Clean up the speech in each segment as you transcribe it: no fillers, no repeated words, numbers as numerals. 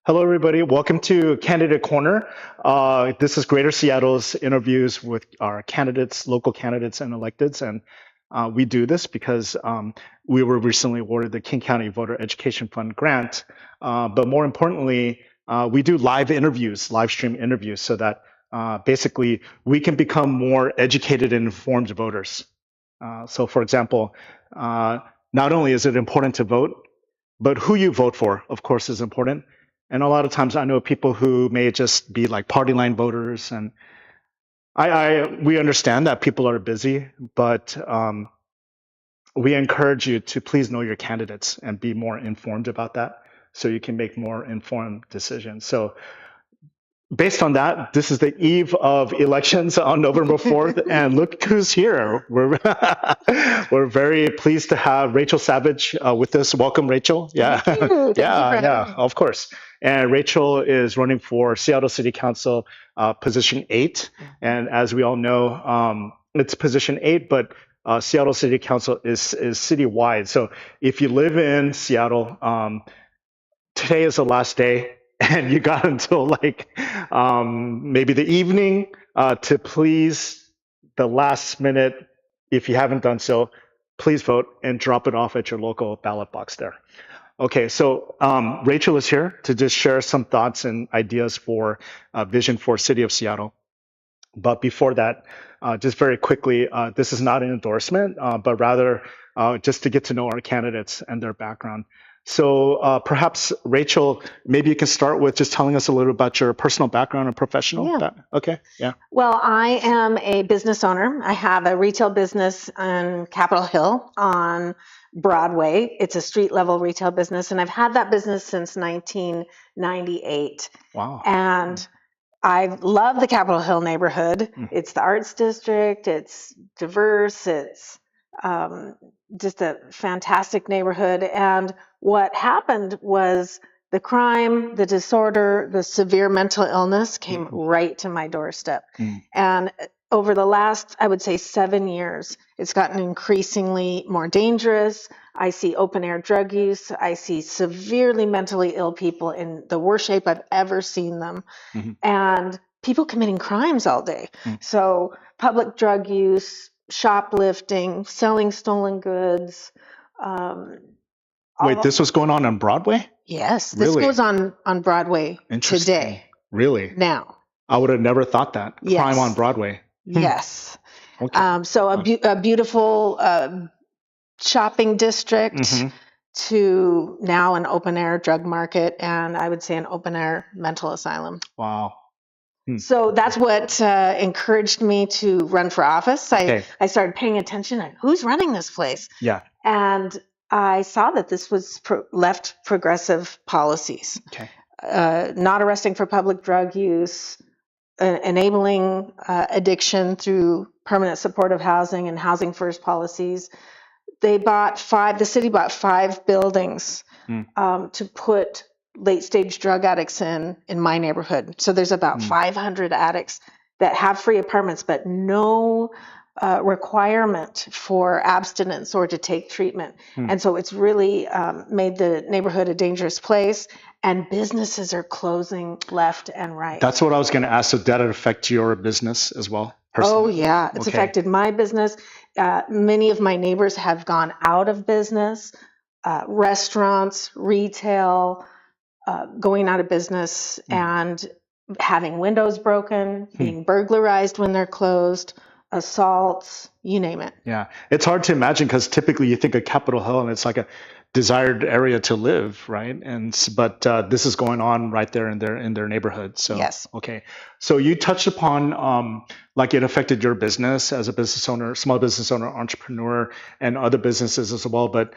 Hello, everybody. Welcome to Candidate Corner. This is Greater Seattle's interviews with our candidates, local candidates, and electeds. And we do this because we were recently awarded the King County Voter Education Fund grant. But more importantly, we do live interviews, live stream interviews, so that basically we can become more educated and informed voters. So, for example, not only is it important to vote, but who you vote for, of course, is important. And a lot of times I know people who may just be like party line voters. And we understand that people are busy, but we encourage you to please know your candidates and be more informed about that so you can make more informed decisions. So based on that, this is the eve of elections on November 4th, and look who's here. We're very pleased to have Rachel Savage with us. Welcome, Rachel. Yeah, Thank you. Thank you for having me. of course. And Rachel is running for Seattle City Council, position 8. And as we all know, it's position 8, but Seattle City Council is citywide. So if you live in Seattle, today is the last day. And you got until like maybe the evening to please the last minute. If you haven't done so, please vote and drop it off at your local ballot box there. Okay, so Rachel is here to just share some thoughts and ideas for vision for City of Seattle. But before that, just very quickly, this is not an endorsement, but rather just to get to know our candidates and their background. So perhaps, Rachel, maybe you can start with just telling us a little about your personal background and professional. Yeah. Okay, yeah. Well, I am a business owner. I have a retail business in Capitol Hill on Broadway. It's a street level retail business, and I've had that business since 1998. Wow. And I love the Capitol Hill neighborhood. It's the arts district. It's diverse. It's just a fantastic neighborhood. And what happened was the crime, the disorder, the severe mental illness came right to my doorstep. And over the last, I would say, 7 years, it's gotten increasingly more dangerous. I see open air drug use. I see severely mentally ill people in the worst shape I've ever seen them. And people committing crimes all day. So public drug use, shoplifting, selling stolen goods. Wait, this was going on Broadway? Yes, Really? this goes on Broadway today. Really? Now. I would have never thought that. Yes. Crime on Broadway. Yes. Okay. So a beautiful shopping district to now an open air drug market, and I would say an open air mental asylum. Wow. So that's what encouraged me to run for office. I started paying attention at who's running this place. Yeah. And I saw that this was left progressive policies. Okay. Not arresting for public drug use, enabling addiction through permanent supportive housing and housing first policies. The city bought 5 buildings to put late stage drug addicts in my neighborhood. So there's about 500 addicts that have free apartments, but no requirement for abstinence or to take treatment. And so it's really made the neighborhood a dangerous place, and businesses are closing left and right. That's what I was going to ask. So did it affect your business as well? Personally? Oh, yeah. It's affected my business. Many of my neighbors have gone out of business. Restaurants, retail, going out of business and having windows broken, being burglarized when they're closed, assaults, you name it. Yeah, it's hard to imagine because typically you think of Capitol Hill and it's like a desired area to live, right? But this is going on right there in their neighborhood. So yes. Okay, so you touched upon like it affected your business as a business owner, small business owner, entrepreneur, and other businesses as well. But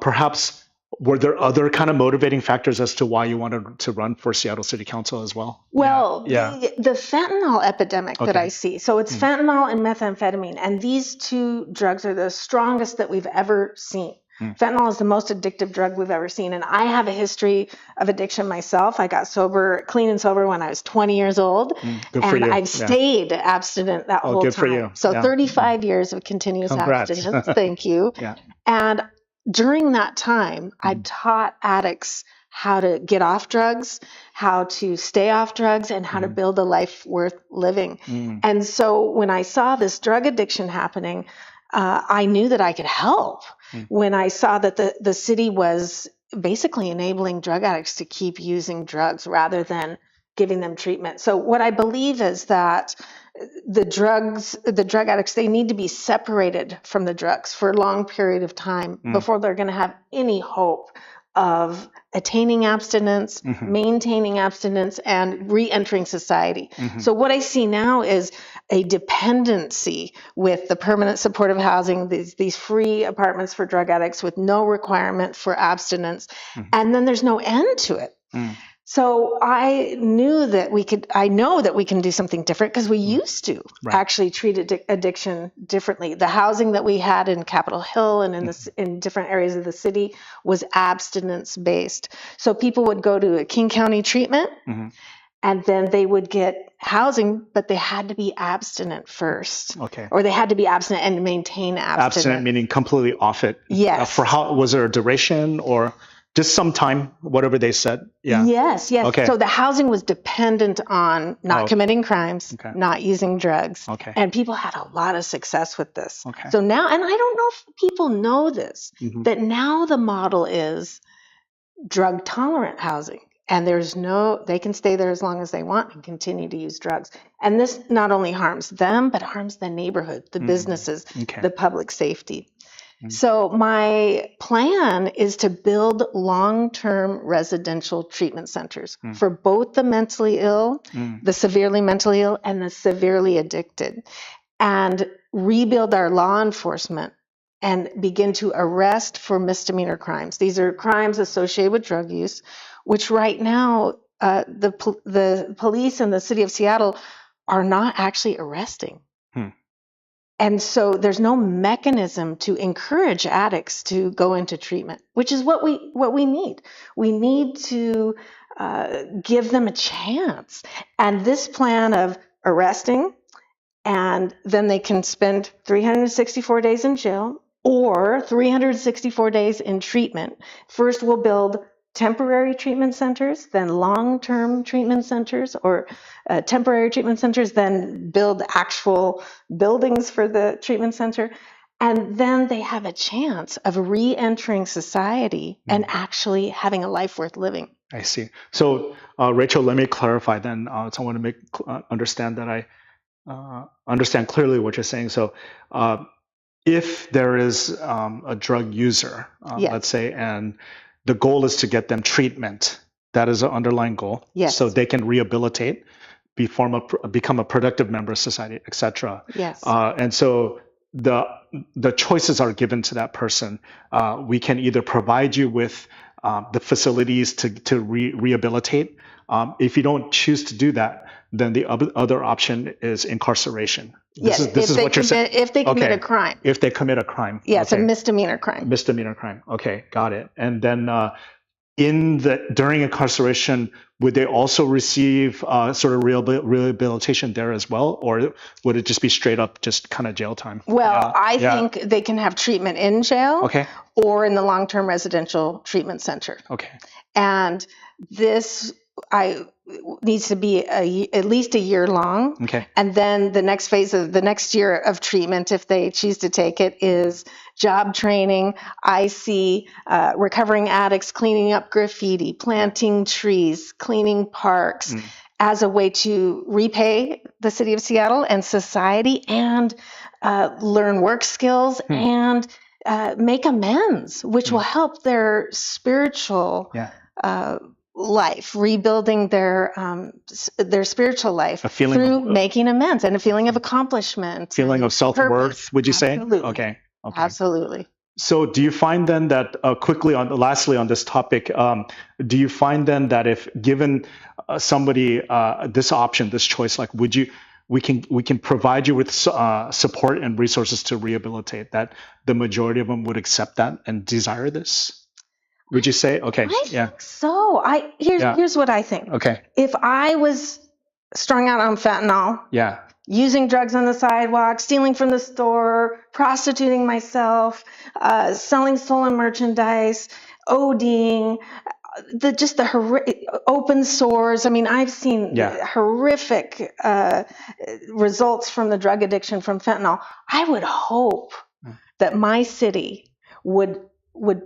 perhaps were there other kind of motivating factors as to why you wanted to run for Seattle City Council as well? Well, the fentanyl epidemic that I see. So it's fentanyl and methamphetamine, and these 2 drugs are the strongest that we've ever seen. Fentanyl is the most addictive drug we've ever seen, and I have a history of addiction myself. I got clean and sober when I was 20 years old, Good for and you. I've stayed abstinent that whole good time. For you. So 35 years of continuous abstinence. Thank you. And during that time, I taught addicts how to get off drugs, how to stay off drugs, and how to build a life worth living. And so when I saw this drug addiction happening, I knew that I could help. When I saw that the city was basically enabling drug addicts to keep using drugs rather than giving them treatment. So what I believe is that the drug addicts, they need to be separated from the drugs for a long period of time before they're going to have any hope of attaining abstinence, maintaining abstinence, and re-entering society. So what I see now is a dependency with the permanent supportive housing, these free apartments for drug addicts with no requirement for abstinence, and then there's no end to it. So I know that we can do something different because we used to actually treat addiction differently. The housing that we had in Capitol Hill and in different areas of the city was abstinence based. So people would go to a King County treatment and then they would get housing, but they had to be abstinent first. Okay. Or they had to be abstinent and maintain abstinence. Abstinent meaning completely off it. Yes. For how, was there a duration or just some time, whatever they said? Yeah. Yes. Okay. So the housing was dependent on not committing crimes, not using drugs. Okay. And people had a lot of success with this. Okay. So now, and I don't know if people know this, that now the model is drug tolerant housing. And they can stay there as long as they want and continue to use drugs. And this not only harms them, but harms the neighborhood, the businesses, the public safety. So my plan is to build long-term residential treatment centers for both the mentally ill, the severely mentally ill, and the severely addicted, and rebuild our law enforcement and begin to arrest for misdemeanor crimes. These are crimes associated with drug use, which right now the police in the city of Seattle are not actually arresting. And so there's no mechanism to encourage addicts to go into treatment, which is what we need. We need to give them a chance. And this plan of arresting, and then they can spend 364 days in jail or 364 days in treatment. First, we'll build temporary treatment centers, then long-term treatment centers, or temporary treatment centers, then build actual buildings for the treatment center. And then they have a chance of re-entering society and actually having a life worth living. I see. So, Rachel, let me clarify then. So I want to understand that I understand clearly what you're saying. So, if there is a drug user, let's say, and the goal is to get them treatment. That is an underlying goal. Yes. So they can rehabilitate, become a productive member of society, etc. Yes. And so the choices are given to that person. We can either provide you with the facilities to rehabilitate. If you don't choose to do that, then the other option is incarceration. Yes, This is what you're saying. If they commit a crime. If they commit a crime. Yeah, it's a misdemeanor crime. Misdemeanor crime. Okay, got it. And then during incarceration, would they also receive sort of rehabilitation there as well, or would it just be straight up just kind of jail time? Well, I think they can have treatment in jail, or in the long-term residential treatment center. Okay. And this needs to be at least a year long. Okay. And then the next phase of the next year of treatment, if they choose to take it, is job training. I see recovering addicts cleaning up graffiti, planting trees, cleaning parks as a way to repay the city of Seattle and society, and learn work skills and make amends, which will help their spiritual life, rebuilding their spiritual life through making amends and a feeling of accomplishment, feeling of self-worth. Would you Absolutely. say? Okay. Absolutely. So, do you find then that lastly on this topic, do you find then that if given somebody this option, this choice, like we can provide you with support and resources to rehabilitate, that the majority of them would accept that and desire this? Would you say? Okay. I think so. Here's what I think. Okay. If I was strung out on fentanyl, using drugs on the sidewalk, stealing from the store, prostituting myself, selling stolen merchandise, ODing, open sores. I mean, I've seen Yeah. horrific results from the drug addiction from fentanyl. I would hope that my city would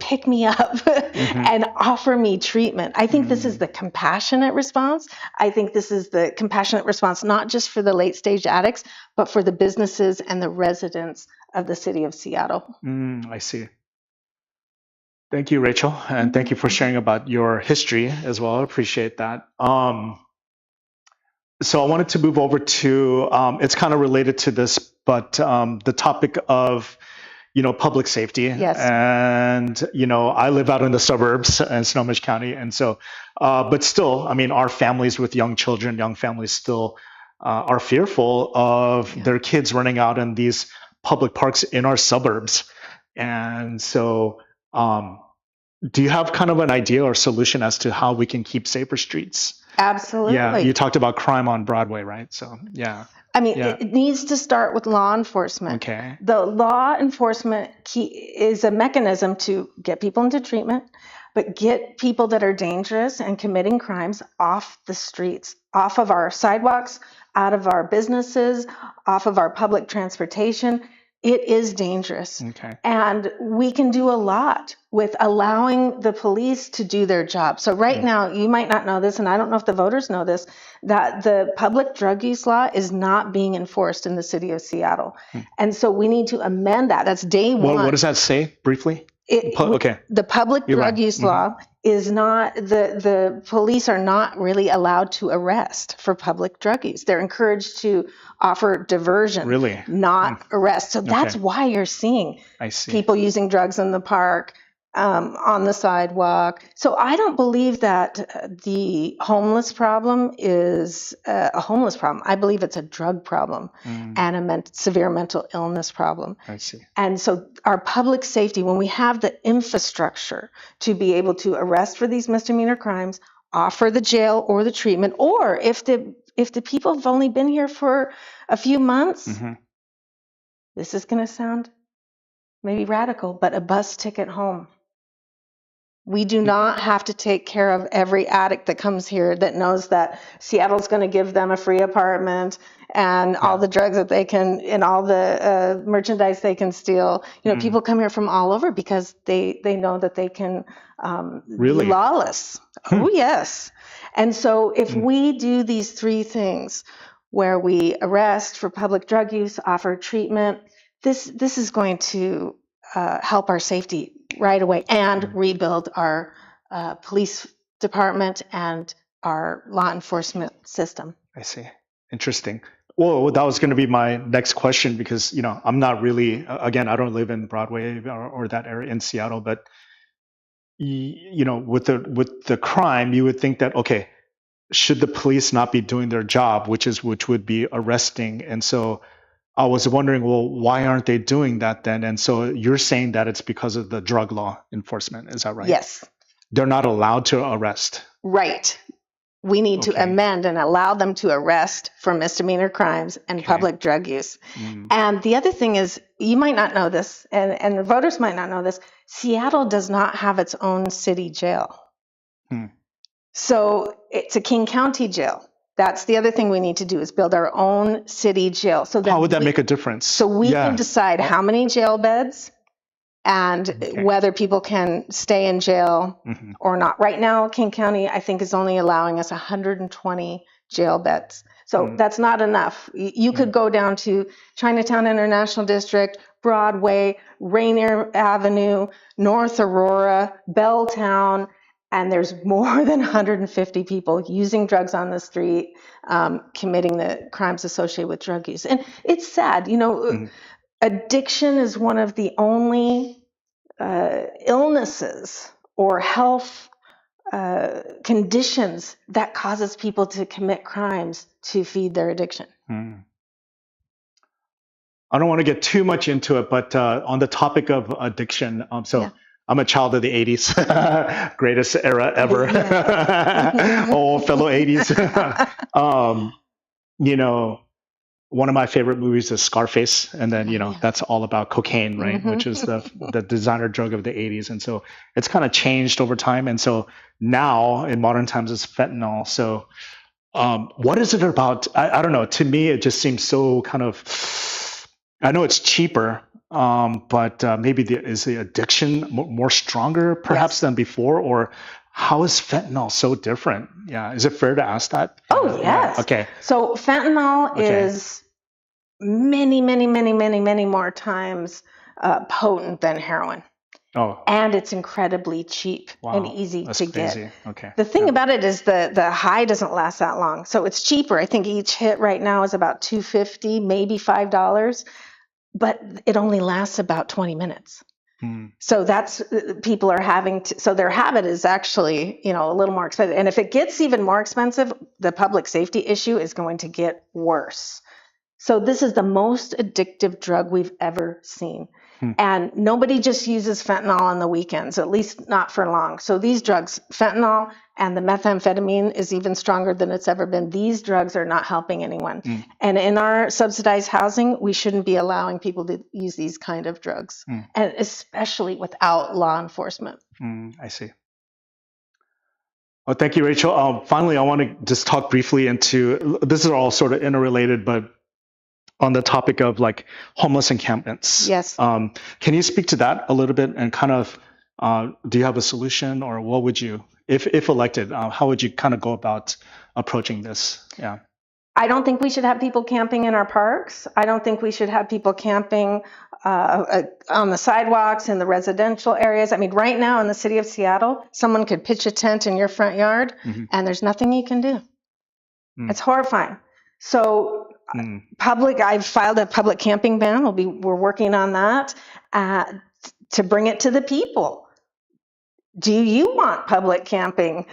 pick me up and offer me treatment. I think this is the compassionate response. I think this is the compassionate response, not just for the late stage addicts, but for the businesses and the residents of the city of Seattle. I see. Thank you, Rachel, and thank you for sharing about your history as well. I appreciate that. So I wanted to move over to, it's kind of related to this, but the topic of, public safety. Yes. And, I live out in the suburbs in Snohomish County. And so, but still, I mean, our families with young children, young families still are fearful of their kids running out in these public parks in our suburbs. And so, do you have kind of an idea or solution as to how we can keep safer streets? Absolutely. Yeah, you talked about crime on Broadway, right? So, yeah. I mean, it needs to start with law enforcement. Okay. The law enforcement key is a mechanism to get people into treatment, but get people that are dangerous and committing crimes off the streets, off of our sidewalks, out of our businesses, off of our public transportation. It is dangerous. Okay. And we can do a lot with allowing the police to do their job. So right now, you might not know this, and I don't know if the voters know this, that the public drug use law is not being enforced in the city of Seattle. And so we need to amend that. That's day one. What does that say briefly? Okay. The public drug use law is not, the police are not really allowed to arrest for public drug use. They're encouraged to offer diversion, Really? not arrest. So that's why you're seeing people using drugs in the park, on the sidewalk. So I don't believe that the homeless problem is a homeless problem. I believe it's a drug problem and a severe mental illness problem. I see. And so our public safety, when we have the infrastructure to be able to arrest for these misdemeanor crimes, offer the jail or the treatment, or if the people have only been here for a few months, this is going to sound maybe radical, but a bus ticket home. We do not have to take care of every addict that comes here that knows that Seattle's going to give them a free apartment and all the drugs that they can, and all the merchandise they can steal. People come here from all over because they know that they can be lawless. Oh, yes. And so if we do these three things, where we arrest for public drug use, offer treatment, this is going to help our safety right away and rebuild our police department and our law enforcement system. I see. Interesting. Well, that was going to be my next question because, I'm not really, again, I don't live in Broadway or that area in Seattle, but, with the crime, you would think that, okay, should the police not be doing their job, which would be arresting? And so I was wondering, well, why aren't they doing that then? And so you're saying that it's because of the drug law enforcement. Is that right? Yes. They're not allowed to arrest. Right. We need to amend and allow them to arrest for misdemeanor crimes and public drug use. And the other thing is, you might not know this, and the voters might not know this, Seattle does not have its own city jail. So it's a King County jail. That's the other thing we need to do, is build our own city jail. So how would that make a difference? So we can decide how many jail beds and whether people can stay in jail or not. Right now, King County, I think, is only allowing us 120 jail beds. So that's not enough. You could go down to Chinatown International District, Broadway, Rainier Avenue, North Aurora, Belltown, and there's more than 150 people using drugs on the street, committing the crimes associated with drug use. And it's sad, addiction is one of the only illnesses or health conditions that causes people to commit crimes to feed their addiction. I don't want to get too much into it, but on the topic of addiction, I'm a child of the 80s, greatest era ever. Oh, fellow 80s. one of my favorite movies is Scarface, and then Yes. that's all about cocaine, right? Which is the designer drug of the 80s, and so it's kind of changed over time, and so now in modern times it's fentanyl. So what is it about? I don't know. To me, it just seems so kind of. I know it's cheaper, but maybe is the addiction more stronger perhaps Yes. than before, or how is fentanyl so different? Yeah, is it fair to ask that? Oh, Yeah. yes. Okay. So fentanyl Okay. is many, many, many, many, many more times potent than heroin. Oh, And it's incredibly cheap and wow. easy That's to get. crazy. Okay. The thing Yeah. about it is the high doesn't last that long. So it's cheaper. I think each hit right now is about $2.50, maybe $5, but it only lasts about 20 minutes. Mm, So that's people are having to, so their habit is actually, a little more expensive. And if it gets even more expensive, the public safety issue is going to get worse. So this is the most addictive drug we've ever seen. Hmm. And nobody just uses fentanyl on the weekends, at least not for long. So these drugs, fentanyl and the methamphetamine is even stronger than it's ever been. These drugs are not helping anyone. Hmm. And in our subsidized housing, we shouldn't be allowing people to use these kind of drugs, and especially without law enforcement. I see. Well, thank you, Rachel. Finally, I want to just talk briefly into this is all sort of interrelated, but on the topic of like homeless encampments. Yes. Can you speak to that a little bit and kind of do you have a solution, or what would you, if elected, how would you kind of go about approaching this? Yeah. I don't think we should have people camping in our parks. I don't think we should have people camping on the sidewalks in the residential areas. I mean, right now in the city of Seattle, someone could pitch a tent in your front yard and there's nothing you can do. It's horrifying. So I've filed a public camping ban. We're working on that to bring it to the people. Do you want public camping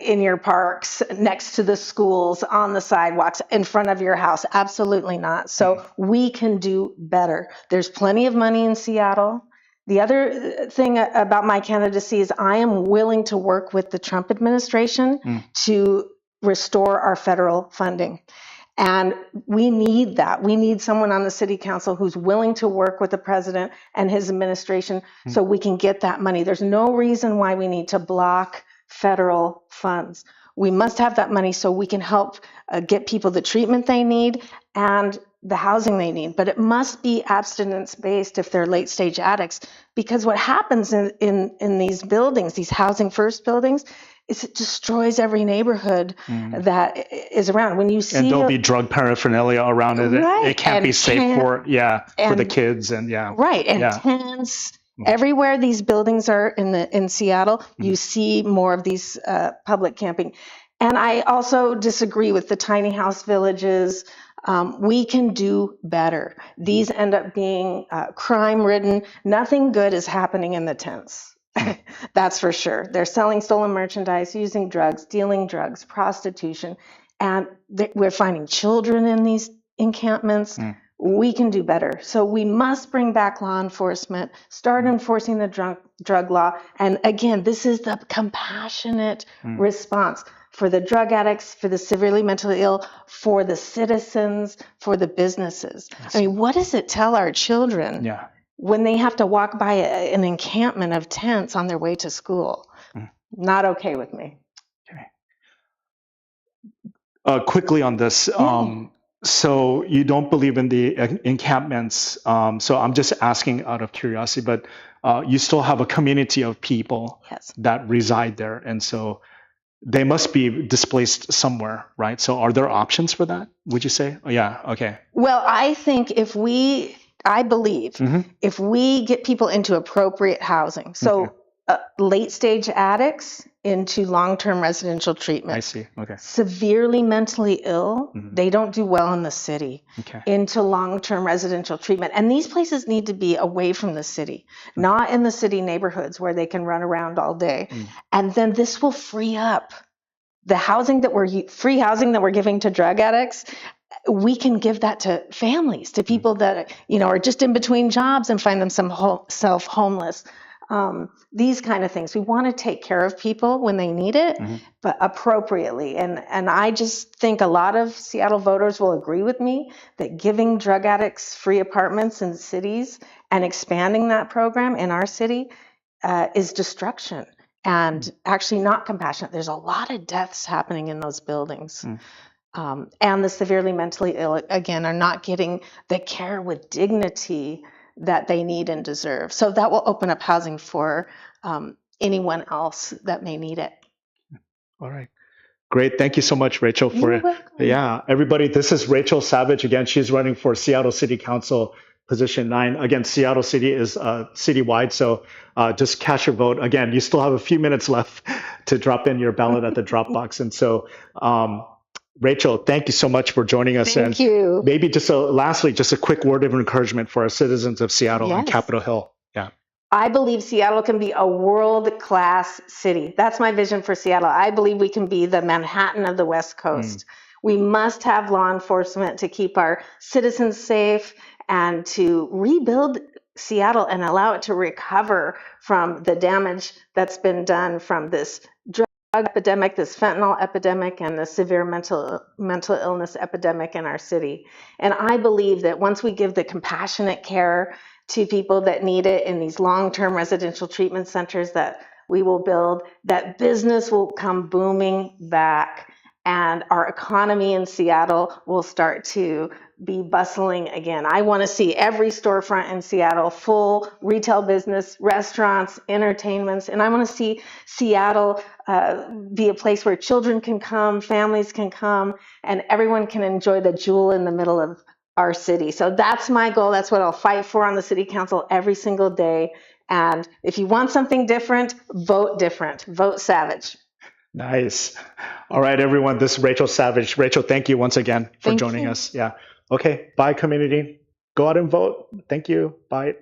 in your parks, next to the schools, on the sidewalks, in front of your house? Absolutely not. So we can do better. There's plenty of money in Seattle. The other thing about my candidacy is I am willing to work with the Trump administration to restore our federal funding. And we need that. We need someone on the city council who's willing to work with the president and his administration so we can get that money. There's no reason why we need to block federal funds. We must have that money so we can help get people the treatment they need and the housing they need. But it must be abstinence-based if they're late-stage addicts, because what happens in these buildings, these housing first buildings, is it destroys every neighborhood that is around. When you see, and there'll be drug paraphernalia around it. Right. It can't be safe for the kids and right, and tents everywhere. These buildings are in Seattle. You see more of these public camping. And I also disagree with the tiny house villages. We can do better. These end up being crime-ridden. Nothing good is happening in the tents. That's for sure. They're selling stolen merchandise, using drugs, dealing drugs, prostitution, and we're finding children in these encampments. We can do better. So we must bring back law enforcement, start enforcing the drug law. And again, this is the compassionate response for the drug addicts, for the severely mentally ill, for the citizens, for the businesses. I mean, what does it tell our children when they have to walk by an encampment of tents on their way to school? Not okay with me. Okay. Quickly on this. So you don't believe in the encampments. So I'm just asking out of curiosity, but you still have a community of people that reside there. And so they must be displaced somewhere, right? So are there options for that, would you say? Oh, yeah, okay. Well, I think I believe if we get people into appropriate housing, so late stage addicts into long-term residential treatment. I see, okay. Severely mentally ill, they don't do well in the city, into long-term residential treatment. And these places need to be away from the city, not in the city neighborhoods where they can run around all day. And then this will free up the housing free housing that we're giving to drug addicts. We can give that to families, to people that are just in between jobs and find themselves homeless. these kind of things. We want to take care of people when they need it, but appropriately. And I just think a lot of Seattle voters will agree with me that giving drug addicts free apartments in cities and expanding that program in our city is destruction and actually not compassionate. There's a lot of deaths happening in those buildings. And the severely mentally ill, again, are not getting the care with dignity that they need and deserve. So that will open up housing for anyone else that may need it. All right. Great. Thank you so much, Rachel. You're welcome. Yeah, everybody, this is Rachel Savage. Again, she's running for Seattle City Council position 9. Again, Seattle City is citywide, so just cast your vote. Again, you still have a few minutes left to drop in your ballot at the drop box. And so, Rachel, thank you so much for joining us. Thank you. Maybe just lastly, just a quick word of encouragement for our citizens of Seattle and Capitol Hill. Yeah. I believe Seattle can be a world-class city. That's my vision for Seattle. I believe we can be the Manhattan of the West Coast. We must have law enforcement to keep our citizens safe and to rebuild Seattle and allow it to recover from the damage that's been done from this drug epidemic, this fentanyl epidemic, and the severe mental illness epidemic in our city. And I believe that once we give the compassionate care to people that need it in these long-term residential treatment centers that we will build, that business will come booming back and our economy in Seattle will start to be bustling again. I want to see every storefront in Seattle full, retail business, restaurants, entertainments, and I want to see Seattle be a place where children can come, families can come, and everyone can enjoy the jewel in the middle of our city. So that's my goal. That's what I'll fight for on the city council every single day. And if you want something different, vote different. Vote Savage. Nice. All right, everyone. This is Rachel Savage. Rachel, thank you once again for joining us. Yeah. Okay. Bye, community. Go out and vote. Thank you. Bye.